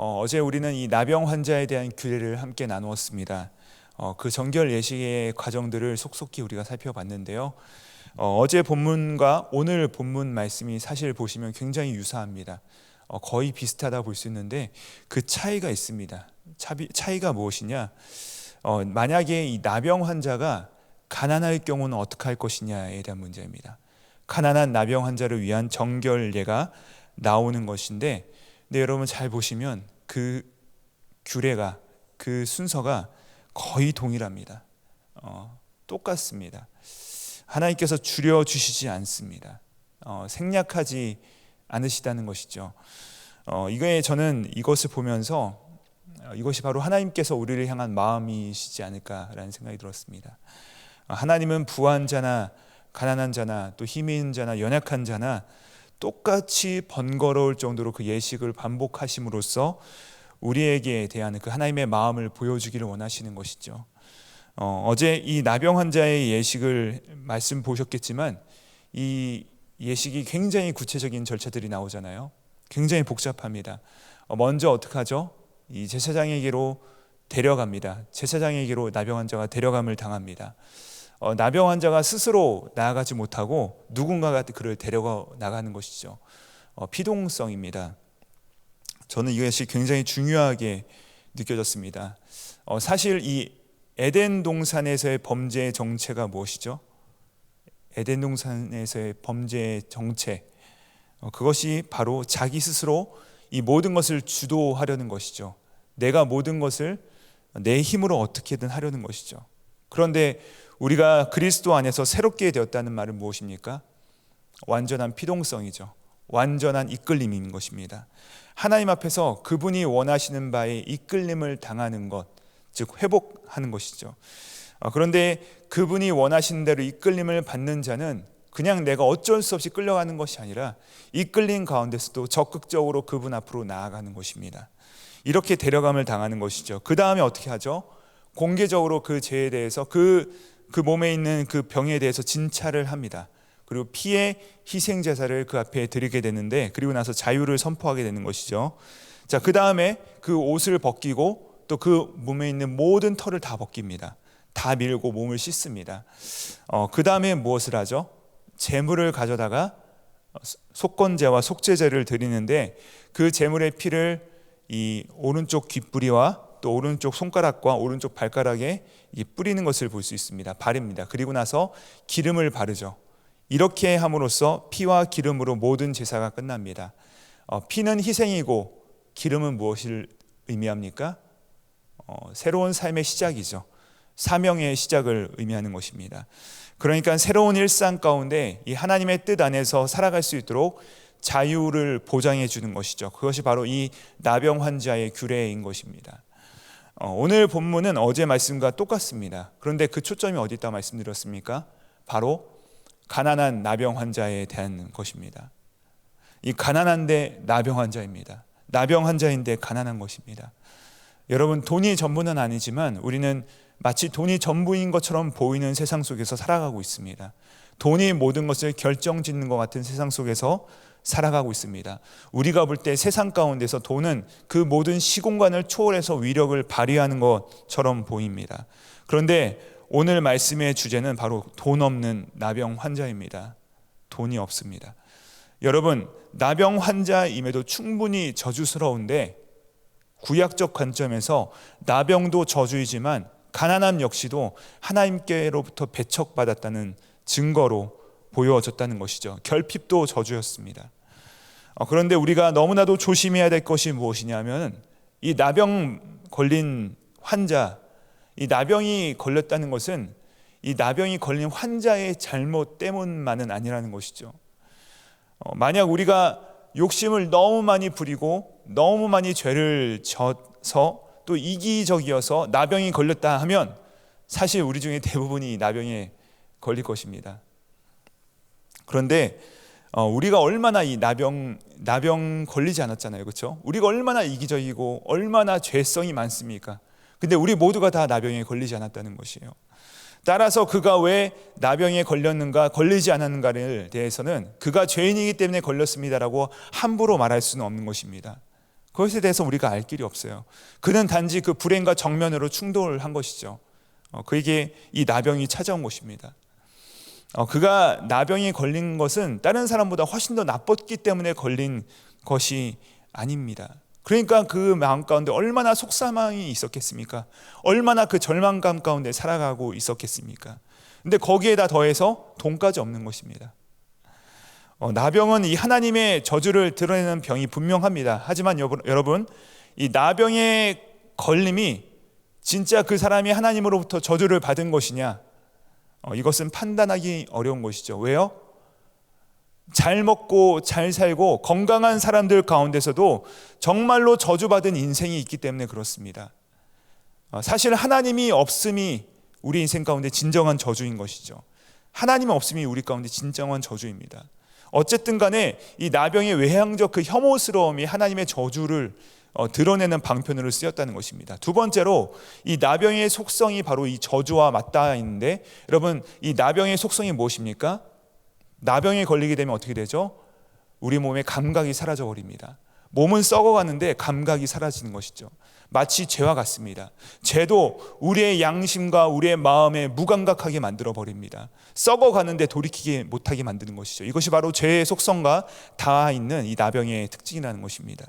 어제 우리는 이 나병 환자에 대한 규례를 함께 나누었습니다. 그 정결 예식의 과정들을 속속히 우리가 살펴봤는데요. 어제 본문과 오늘 본문 말씀이 사실 보시면 굉장히 유사합니다. 거의 비슷하다 볼 수 있는데 그 차이가 있습니다. 차이가 무엇이냐? 만약에 이 나병 환자가 가난할 경우는 어떻게 할 것이냐에 대한 문제입니다. 가난한 나병 환자를 위한 정결례가 나오는 것인데, 근데 여러분 잘 보시면 그 규례가, 그 순서가 거의 동일합니다. 똑같습니다. 하나님께서 줄여주시지 않습니다. 생략하지 않으시다는 것이죠. 이거에 저는 이것을 보면서 이것이 바로 하나님께서 우리를 향한 마음이시지 않을까라는 생각이 들었습니다. 하나님은 부한 자나 가난한 자나 또 힘이 있는 자나 연약한 자나 똑같이 번거로울 정도로 그 예식을 반복하심으로써 우리에게 대한 그 하나님의 마음을 보여주기를 원하시는 것이죠. 어제 이 나병 환자의 예식을 말씀 보셨겠지만 이 예식이 굉장히 구체적인 절차들이 나오잖아요. 굉장히 복잡합니다. 먼저 어떻게 하죠? 이 제사장에게로 데려갑니다. 제사장에게로 나병 환자가 데려감을 당합니다. 나병 환자가 스스로 나아가지 못하고 누군가가 그를 데려가 나가는 것이죠. 피동성입니다. 저는 이것이 굉장히 중요하게 느껴졌습니다. 사실 이 에덴 동산에서의 범죄의 정체가 무엇이죠? 에덴 동산에서의 범죄의 정체, 그것이 바로 자기 스스로 이 모든 것을 주도하려는 것이죠. 내가 모든 것을 내 힘으로 어떻게든 하려는 것이죠. 그런데 우리가 그리스도 안에서 새롭게 되었다는 말은 무엇입니까? 완전한 피동성이죠. 완전한 이끌림인 것입니다. 하나님 앞에서 그분이 원하시는 바에 이끌림을 당하는 것, 즉 회복하는 것이죠. 그런데 그분이 원하시는 대로 이끌림을 받는 자는 그냥 내가 어쩔 수 없이 끌려가는 것이 아니라 이끌림 가운데서도 적극적으로 그분 앞으로 나아가는 것입니다. 이렇게 데려감을 당하는 것이죠. 그 다음에 어떻게 하죠? 공개적으로 그 죄에 대해서 그 몸에 있는 그 병에 대해서 진찰을 합니다. 그리고 피의 희생 제사를 그 앞에 드리게 되는데, 그리고 나서 자유를 선포하게 되는 것이죠. 자, 그 다음에 그 옷을 벗기고 또 그 몸에 있는 모든 털을 다 벗깁니다. 다 밀고 몸을 씻습니다. 그 다음에 무엇을 하죠? 제물을 가져다가 속건제와 속죄제를 드리는데, 그 제물의 피를 이 오른쪽 귓부리와 또 오른쪽 손가락과 오른쪽 발가락에 뿌리는 것을 볼 수 있습니다. 바릅니다. 그리고 나서 기름을 바르죠. 이렇게 함으로써 피와 기름으로 모든 제사가 끝납니다. 피는 희생이고 기름은 무엇을 의미합니까? 새로운 삶의 시작이죠. 사명의 시작을 의미하는 것입니다. 그러니까 새로운 일상 가운데 이 하나님의 뜻 안에서 살아갈 수 있도록 자유를 보장해 주는 것이죠. 그것이 바로 이 나병 환자의 규례인 것입니다. 오늘 본문은 어제 말씀과 똑같습니다. 그런데 그 초점이 어디 있다 말씀드렸습니까? 바로 가난한 나병 환자에 대한 것입니다. 이 가난한데 나병 환자입니다. 나병 환자인데 가난한 것입니다. 여러분, 돈이 전부는 아니지만 우리는 마치 돈이 전부인 것처럼 보이는 세상 속에서 살아가고 있습니다. 돈이 모든 것을 결정짓는 것 같은 세상 속에서 살아가고 있습니다. 우리가 볼 때 세상 가운데서 돈은 그 모든 시공간을 초월해서 위력을 발휘하는 것처럼 보입니다. 그런데 오늘 말씀의 주제는 바로 돈 없는 나병 환자입니다. 돈이 없습니다. 여러분, 나병 환자임에도 충분히 저주스러운데, 구약적 관점에서 나병도 저주이지만 가난함 역시도 하나님께로부터 배척받았다는 증거로 보여졌다는 것이죠. 결핍도 저주였습니다. 그런데 우리가 너무나도 조심해야 될 것이 무엇이냐면, 이 나병 걸린 환자, 이 나병이 걸렸다는 것은 이 나병이 걸린 환자의 잘못 때문만은 아니라는 것이죠. 만약 우리가 욕심을 너무 많이 부리고 너무 많이 죄를 져서 또 이기적이어서 나병이 걸렸다 하면 사실 우리 중에 대부분이 나병에 걸릴 것입니다. 그런데 우리가 얼마나 이 나병 걸리지 않았잖아요, 그렇죠? 우리가 얼마나 이기적이고 얼마나 죄성이 많습니까? 근데 우리 모두가 다 나병에 걸리지 않았다는 것이에요. 따라서 그가 왜 나병에 걸렸는가, 걸리지 않았는가를 대해서는 그가 죄인이기 때문에 걸렸습니다라고 함부로 말할 수는 없는 것입니다. 그것에 대해서 우리가 알 길이 없어요. 그는 단지 그 불행과 정면으로 충돌한 것이죠. 그에게 이 나병이 찾아온 것입니다. 그가 나병에 걸린 것은 다른 사람보다 훨씬 더 나빴기 때문에 걸린 것이 아닙니다. 그러니까 그 마음 가운데 얼마나 속상함이 있었겠습니까? 얼마나 그 절망감 가운데 살아가고 있었겠습니까? 근데 거기에다 더해서 돈까지 없는 것입니다. 나병은 이 하나님의 저주를 드러내는 병이 분명합니다. 하지만 여러분, 이 나병의 걸림이 진짜 그 사람이 하나님으로부터 저주를 받은 것이냐? 이것은 판단하기 어려운 것이죠. 왜요? 잘 먹고 잘 살고 건강한 사람들 가운데서도 정말로 저주받은 인생이 있기 때문에 그렇습니다. 사실 하나님이 없음이 우리 인생 가운데 진정한 저주인 것이죠. 하나님이 없음이 우리 가운데 진정한 저주입니다. 어쨌든 간에 이 나병의 외향적 그 혐오스러움이 하나님의 저주를 드러내는 방편으로 쓰였다는 것입니다. 두 번째로 이 나병의 속성이 바로 이 저주와 맞닿아 있는데, 여러분, 이 나병의 속성이 무엇입니까? 나병에 걸리게 되면 어떻게 되죠? 우리 몸의 감각이 사라져 버립니다. 몸은 썩어가는데 감각이 사라지는 것이죠. 마치 죄와 같습니다. 죄도 우리의 양심과 우리의 마음에 무감각하게 만들어 버립니다. 썩어가는데 돌이키지 못하게 만드는 것이죠. 이것이 바로 죄의 속성과 닿아 있는 이 나병의 특징이라는 것입니다.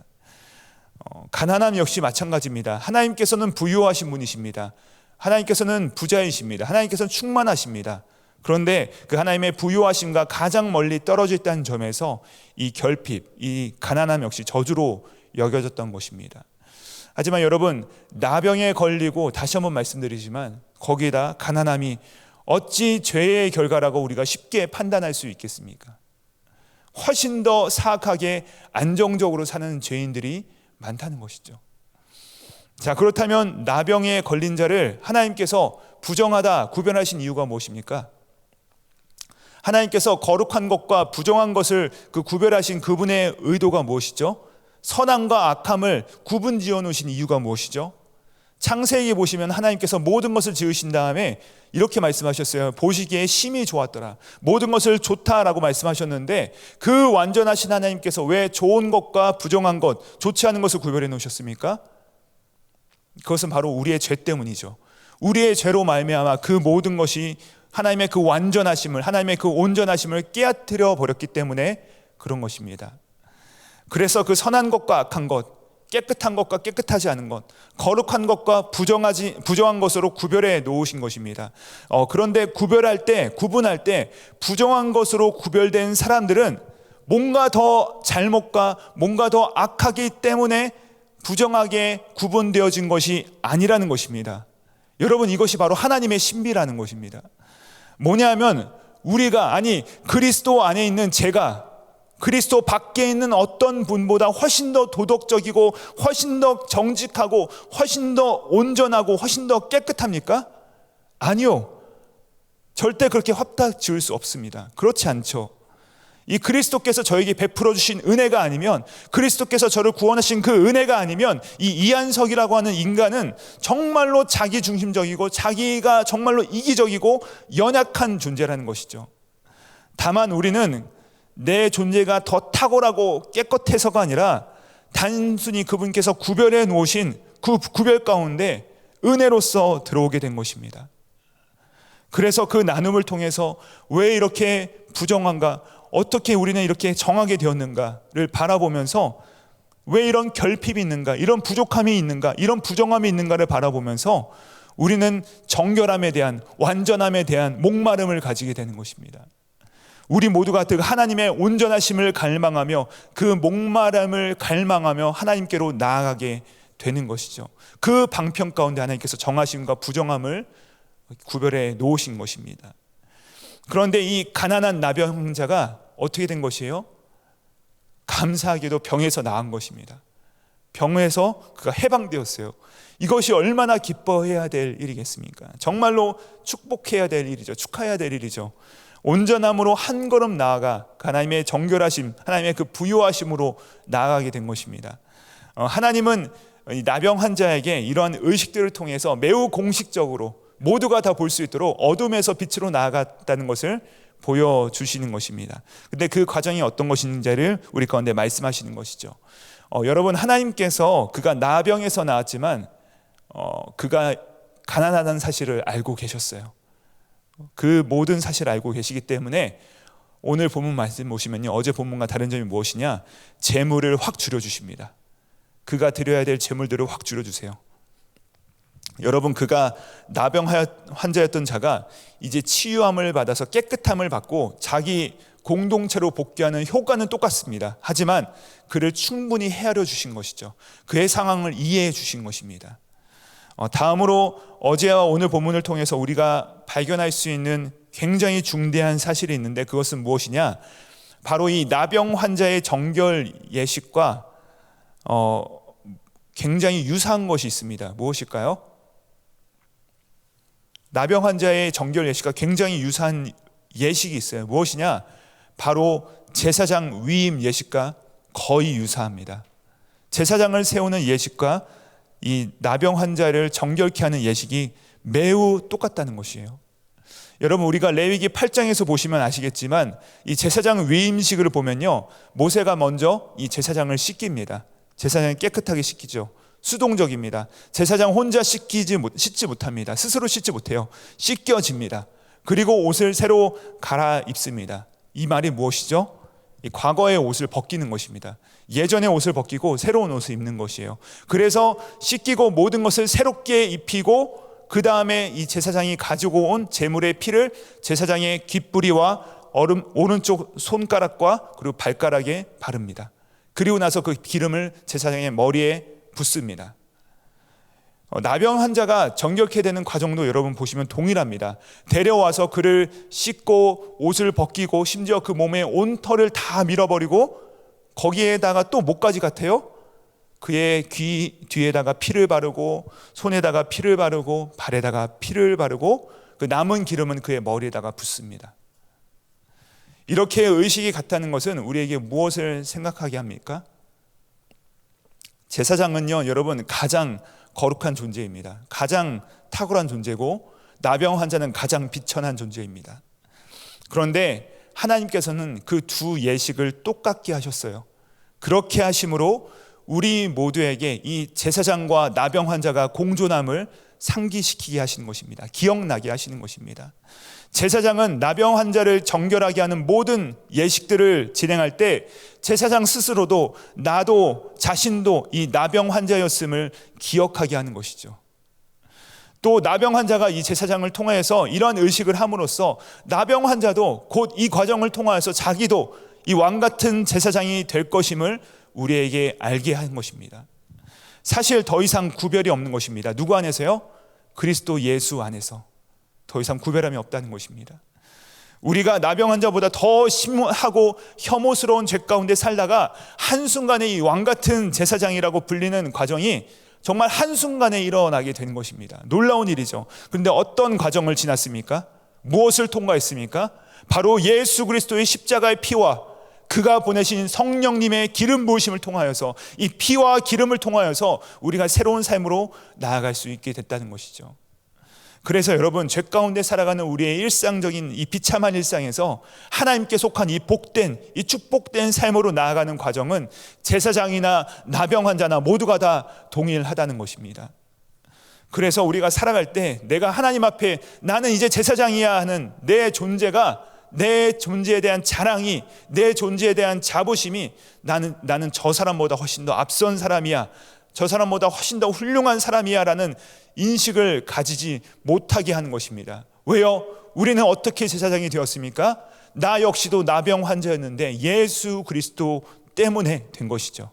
가난함 역시 마찬가지입니다. 하나님께서는 부유하신 분이십니다. 하나님께서는 부자이십니다. 하나님께서는 충만하십니다. 그런데 그 하나님의 부유하심과 가장 멀리 떨어져 있다는 점에서 이 결핍, 이 가난함 역시 저주로 여겨졌던 것입니다. 하지만 여러분, 나병에 걸리고 다시 한번 말씀드리지만 거기에다 가난함이 어찌 죄의 결과라고 우리가 쉽게 판단할 수 있겠습니까? 훨씬 더 사악하게 안정적으로 사는 죄인들이 많다는 것이죠. 자, 그렇다면 나병에 걸린 자를 하나님께서 부정하다 구별하신 이유가 무엇입니까? 하나님께서 거룩한 것과 부정한 것을 구별하신 그분의 의도가 무엇이죠? 선함과 악함을 구분 지어 놓으신 이유가 무엇이죠? 창세기 보시면 하나님께서 모든 것을 지으신 다음에 이렇게 말씀하셨어요. 보시기에 심히 좋았더라. 모든 것을 좋다라고 말씀하셨는데, 그 완전하신 하나님께서 왜 좋은 것과 부정한 것, 좋지 않은 것을 구별해 놓으셨습니까? 그것은 바로 우리의 죄 때문이죠. 우리의 죄로 말미암아 그 모든 것이 하나님의 그 완전하심을, 하나님의 그 온전하심을 깨트려 버렸기 때문에 그런 것입니다. 그래서 그 선한 것과 악한 것, 깨끗한 것과 깨끗하지 않은 것, 거룩한 것과 부정한 것으로 구별해 놓으신 것입니다. 그런데 구분할 때 부정한 것으로 구별된 사람들은 뭔가 더 잘못과 뭔가 더 악하기 때문에 부정하게 구분되어진 것이 아니라는 것입니다. 여러분, 이것이 바로 하나님의 신비라는 것입니다. 뭐냐면 그리스도 안에 있는 제가 그리스도 밖에 있는 어떤 분보다 훨씬 더 도덕적이고 훨씬 더 정직하고 훨씬 더 온전하고 훨씬 더 깨끗합니까? 아니요. 절대 그렇게 화딱 지을 수 없습니다. 그렇지 않죠. 이 그리스도께서 저에게 베풀어 주신 은혜가 아니면, 그리스도께서 저를 구원하신 그 은혜가 아니면 이 이한석이라고 하는 인간은 정말로 자기중심적이고 자기가 정말로 이기적이고 연약한 존재라는 것이죠. 다만 우리는 내 존재가 더 탁월하고 깨끗해서가 아니라 단순히 그분께서 구별해 놓으신 그 구별 가운데 은혜로서 들어오게 된 것입니다. 그래서 그 나눔을 통해서 왜 이렇게 부정한가, 어떻게 우리는 이렇게 정하게 되었는가를 바라보면서, 왜 이런 결핍이 있는가, 이런 부족함이 있는가, 이런 부정함이 있는가를 바라보면서 우리는 정결함에 대한, 완전함에 대한 목마름을 가지게 되는 것입니다. 우리 모두가 그 하나님의 온전하심을 갈망하며 그 목마름을 갈망하며 하나님께로 나아가게 되는 것이죠. 그 방편 가운데 하나님께서 정하심과 부정함을 구별해 놓으신 것입니다. 그런데 이 가난한 나병자가 어떻게 된 것이에요? 감사하게도 병에서 나은 것입니다. 병에서 그가 해방되었어요. 이것이 얼마나 기뻐해야 될 일이겠습니까? 정말로 축복해야 될 일이죠. 축하해야 될 일이죠. 온전함으로 한 걸음 나아가 하나님의 정결하심, 하나님의 그 부요하심으로 나아가게 된 것입니다. 하나님은 이 나병 환자에게 이러한 의식들을 통해서 매우 공식적으로 모두가 다 볼 수 있도록 어둠에서 빛으로 나아갔다는 것을 보여주시는 것입니다. 근데 그 과정이 어떤 것인지를 우리 가운데 말씀하시는 것이죠. 여러분, 하나님께서 그가 나병에서 나왔지만 그가 가난하다는 사실을 알고 계셨어요. 그 모든 사실을 알고 계시기 때문에 오늘 본문 말씀 보시면요, 어제 본문과 다른 점이 무엇이냐? 재물을 확 줄여주십니다. 그가 드려야 될 재물들을 확 줄여주세요. 여러분, 그가 나병 환자였던 자가 이제 치유함을 받아서 깨끗함을 받고 자기 공동체로 복귀하는 효과는 똑같습니다. 하지만 그를 충분히 헤아려 주신 것이죠. 그의 상황을 이해해 주신 것입니다. 다음으로 어제와 오늘 본문을 통해서 우리가 발견할 수 있는 굉장히 중대한 사실이 있는데, 그것은 무엇이냐? 바로 이 나병 환자의 정결 예식과 굉장히 유사한 것이 있습니다. 무엇일까요? 나병 환자의 정결 예식과 굉장히 유사한 예식이 있어요. 무엇이냐? 바로 제사장 위임 예식과 거의 유사합니다. 제사장을 세우는 예식과 이 나병 환자를 정결케 하는 예식이 매우 똑같다는 것이에요. 여러분, 우리가 레위기 8장에서 보시면 아시겠지만 이 제사장 위임식을 보면요, 모세가 먼저 이 제사장을 씻깁니다. 제사장을 깨끗하게 씻기죠. 수동적입니다. 제사장 혼자 씻지 못합니다. 스스로 씻지 못해요. 씻겨집니다. 그리고 옷을 새로 갈아입습니다. 이 말이 무엇이죠? 이 과거의 옷을 벗기는 것입니다. 예전의 옷을 벗기고 새로운 옷을 입는 것이에요. 그래서 씻기고 모든 것을 새롭게 입히고 그 다음에 이 제사장이 가지고 온 제물의 피를 제사장의 귓부리와 오른쪽 손가락과 그리고 발가락에 바릅니다. 그리고 나서 그 기름을 제사장의 머리에 붓습니다. 나병 환자가 정결케 되는 과정도 여러분 보시면 동일합니다. 데려와서 그를 씻고 옷을 벗기고 심지어 그 몸에 온 털을 다 밀어버리고 거기에다가 또 뭐까지 같아요? 그의 귀 뒤에다가 피를 바르고 손에다가 피를 바르고 발에다가 피를 바르고 그 남은 기름은 그의 머리에다가 붓습니다. 이렇게 의식이 같다는 것은 우리에게 무엇을 생각하게 합니까? 제사장은요, 여러분, 가장 거룩한 존재입니다. 가장 탁월한 존재고 나병 환자는 가장 비천한 존재입니다. 그런데 하나님께서는 그 두 예식을 똑같게 하셨어요. 그렇게 하심으로 우리 모두에게 이 제사장과 나병 환자가 공존함을 상기시키게 하시는 것입니다. 기억나게 하시는 것입니다. 제사장은 나병 환자를 정결하게 하는 모든 예식들을 진행할 때 제사장 스스로도 나도 자신도 이 나병 환자였음을 기억하게 하는 것이죠. 또 나병 환자가 이 제사장을 통하여서 이런 의식을 함으로써 나병 환자도 곧 이 과정을 통하여서 자기도 이 왕 같은 제사장이 될 것임을 우리에게 알게 한 것입니다. 사실 더 이상 구별이 없는 것입니다. 누구 안에서요? 그리스도 예수 안에서 더 이상 구별함이 없다는 것입니다. 우리가 나병 환자보다 더 심하고 혐오스러운 죄 가운데 살다가 한순간에 이 왕 같은 제사장이라고 불리는 과정이 정말 한순간에 일어나게 된 것입니다. 놀라운 일이죠. 그런데 어떤 과정을 지났습니까? 무엇을 통과했습니까? 바로 예수 그리스도의 십자가의 피와 그가 보내신 성령님의 기름 부으심을 통하여서 이 피와 기름을 통하여서 우리가 새로운 삶으로 나아갈 수 있게 됐다는 것이죠. 그래서 여러분, 죄 가운데 살아가는 우리의 일상적인 이 비참한 일상에서 하나님께 속한 이 복된, 이 축복된 삶으로 나아가는 과정은 제사장이나 나병 환자나 모두가 다 동일하다는 것입니다. 그래서 우리가 살아갈 때 내가 하나님 앞에 나는 이제 제사장이야 하는 내 존재가, 내 존재에 대한 자랑이, 내 존재에 대한 자부심이 나는 저 사람보다 훨씬 더 앞선 사람이야, 저 사람보다 훨씬 더 훌륭한 사람이야 라는 인식을 가지지 못하게 하는 것입니다. 왜요? 우리는 어떻게 제사장이 되었습니까? 나 역시도 나병 환자였는데 예수 그리스도 때문에 된 것이죠.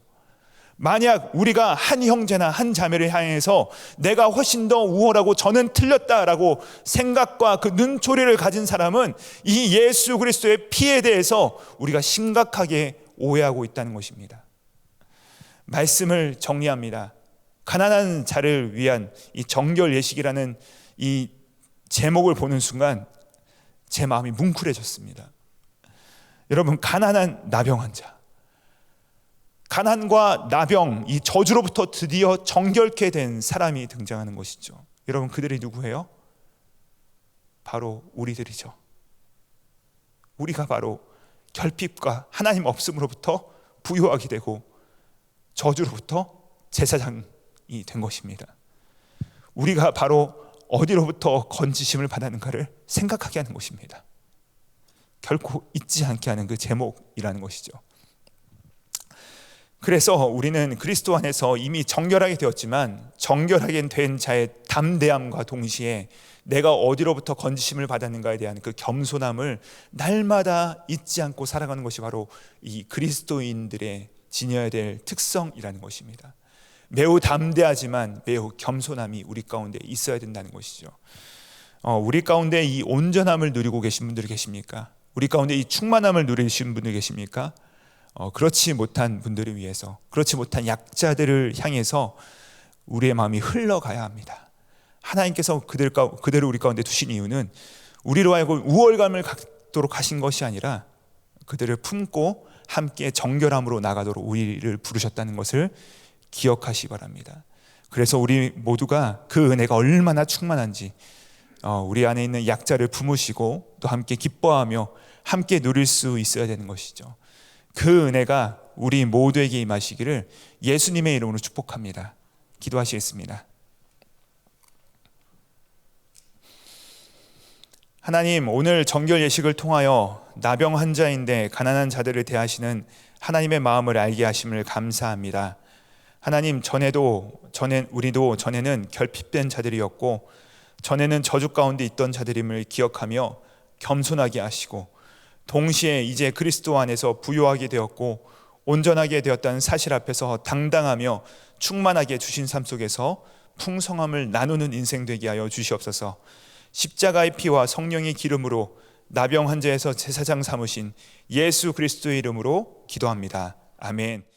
만약 우리가 한 형제나 한 자매를 향해서 내가 훨씬 더 우월하고 저는 틀렸다라고 생각과 그 눈초리를 가진 사람은 이 예수 그리스도의 피에 대해서 우리가 심각하게 오해하고 있다는 것입니다. 말씀을 정리합니다. 가난한 자를 위한 이 정결 예식이라는 이 제목을 보는 순간 제 마음이 뭉클해졌습니다. 여러분, 가난한 나병 환자, 가난과 나병, 이 저주로부터 드디어 정결케 된 사람이 등장하는 것이죠. 여러분, 그들이 누구예요? 바로 우리들이죠. 우리가 바로 결핍과 하나님 없음으로부터 부유하게 되고 저주로부터 제사장이 된 것입니다. 우리가 바로 어디로부터 건지심을 받았는가를 생각하게 하는 것입니다. 결코 잊지 않게 하는 그 제목이라는 것이죠. 그래서 우리는 그리스도 안에서 이미 정결하게 되었지만 정결하게 된 자의 담대함과 동시에 내가 어디로부터 건지심을 받았는가에 대한 그 겸손함을 날마다 잊지 않고 살아가는 것이 바로 이 그리스도인들의 지녀야 될 특성이라는 것입니다. 매우 담대하지만 매우 겸손함이 우리 가운데 있어야 된다는 것이죠. 우리 가운데 이 온전함을 누리고 계신 분들이 계십니까? 우리 가운데 이 충만함을 누리신 분들 계십니까? 그렇지 못한 분들을 위해서, 그렇지 못한 약자들을 향해서 우리의 마음이 흘러가야 합니다. 하나님께서 그대로 우리 가운데 두신 이유는 우리로 하여금 우월감을 갖도록 하신 것이 아니라 그들을 품고 함께 정결함으로 나가도록 우리를 부르셨다는 것을 기억하시기 바랍니다. 그래서 우리 모두가 그 은혜가 얼마나 충만한지 우리 안에 있는 약자를 품으시고 또 함께 기뻐하며 함께 누릴 수 있어야 되는 것이죠. 그 은혜가 우리 모두에게 임하시기를 예수님의 이름으로 축복합니다. 기도하시겠습니다. 하나님, 오늘 정결 예식을 통하여 나병 환자인데 가난한 자들을 대하시는 하나님의 마음을 알게 하심을 감사합니다. 하나님, 우리도 전에는 결핍된 자들이었고 전에는 저주 가운데 있던 자들임을 기억하며 겸손하게 하시고 동시에 이제 그리스도 안에서 부요하게 되었고 온전하게 되었다는 사실 앞에서 당당하며 충만하게 주신 삶 속에서 풍성함을 나누는 인생 되게 하여 주시옵소서. 십자가의 피와 성령의 기름으로 나병 환자에서 제사장 삼으신 예수 그리스도의 이름으로 기도합니다. 아멘.